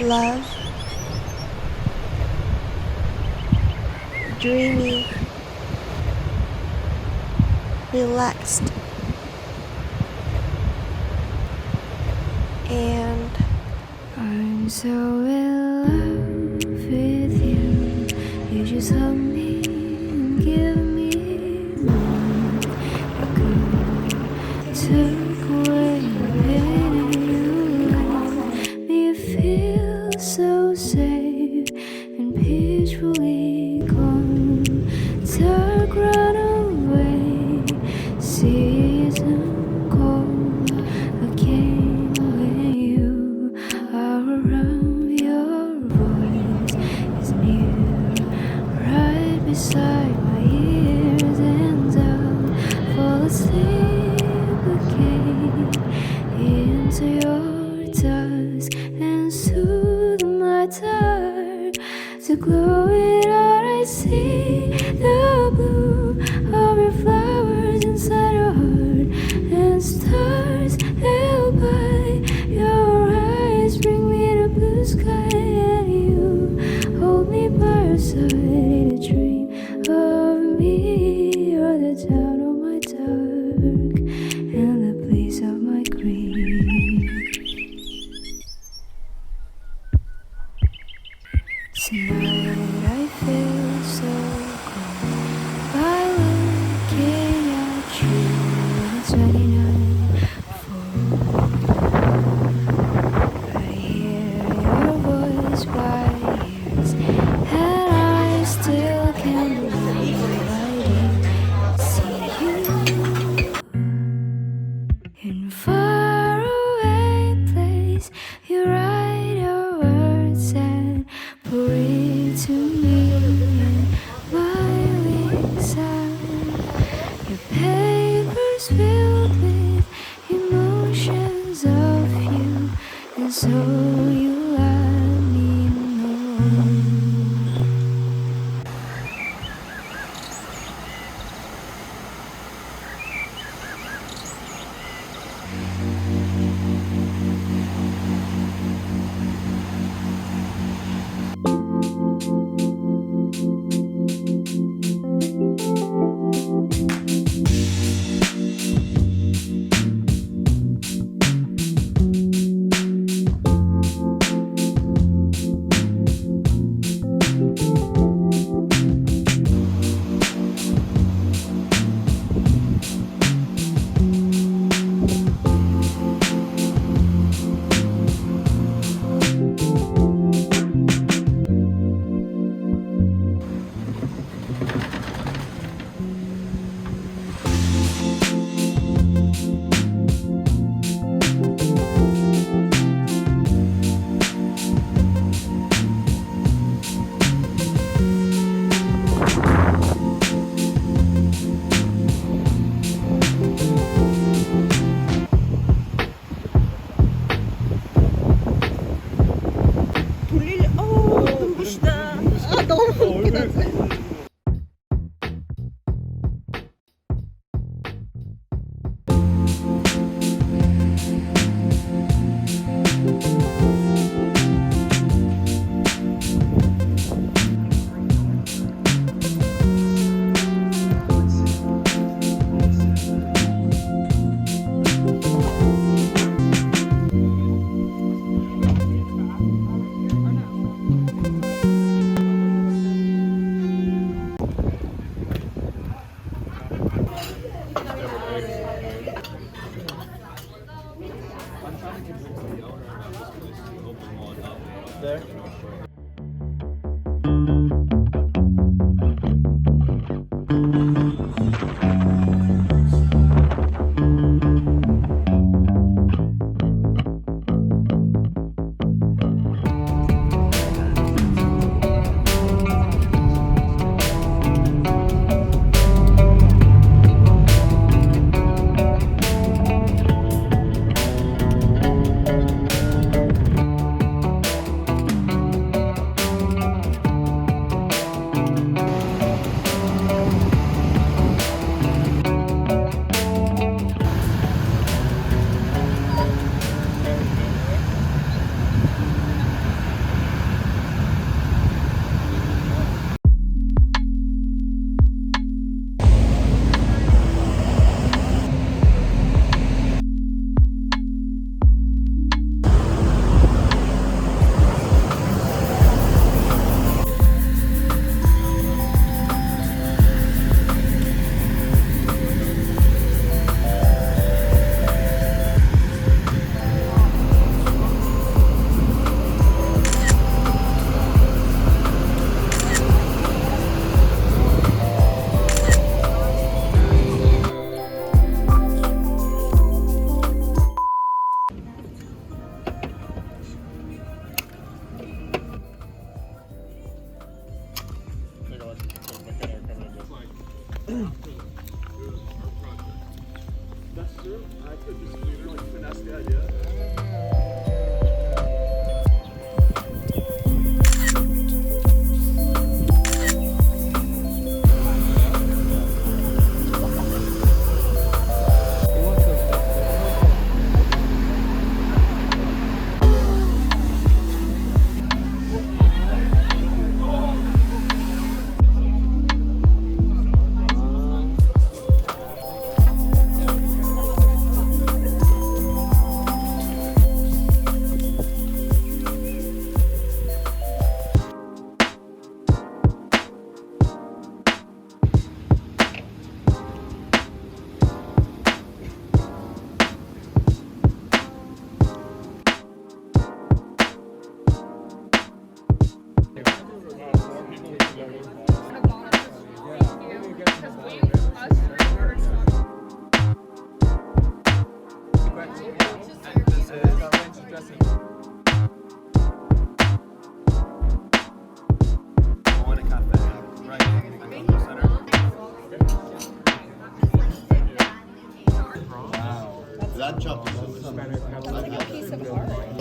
love, dreamy, relaxed, and I'm so in love with you. You just hug me and give me more. You took away the pain and you let me feel so safe and peacefully calm. Dark run away, season cold again when you are around. Your voice is near, right beside my ears, and I'll fall asleep again into your dusk and soothe my dark. To glow it out, I see the bloom of your flowers inside your heart, and stars held by your eyes bring me to blue sky, and you hold me by your side in a dream of me. You're the town of my dark and the place of my grief. Tonight I feel so cold by looking at you. The 29 fall. I hear your voice by ears, and I still can't believe I didn't see you in faraway place. You write your words and pour it to me in my wings out. Your paper's filled with emotions of you, and so you let me know. There.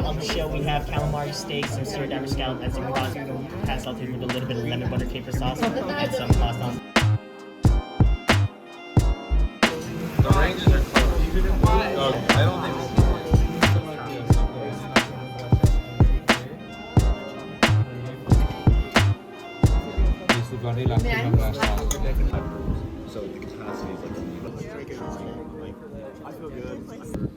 On the show, we have calamari steaks and seared diver scallop and some pasta. We're going to pass out with a little bit of lemon butter caper sauce and some pasta. The ranges are closed. I don't think so the capacity is like I feel good.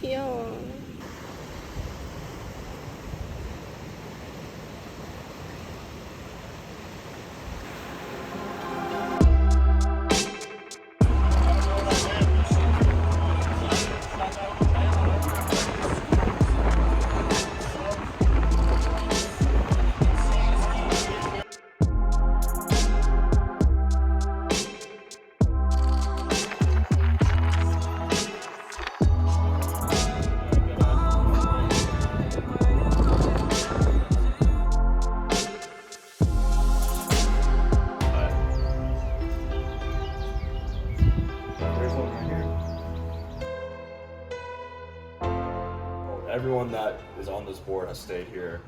귀여워. Everyone that is on this board has stayed here.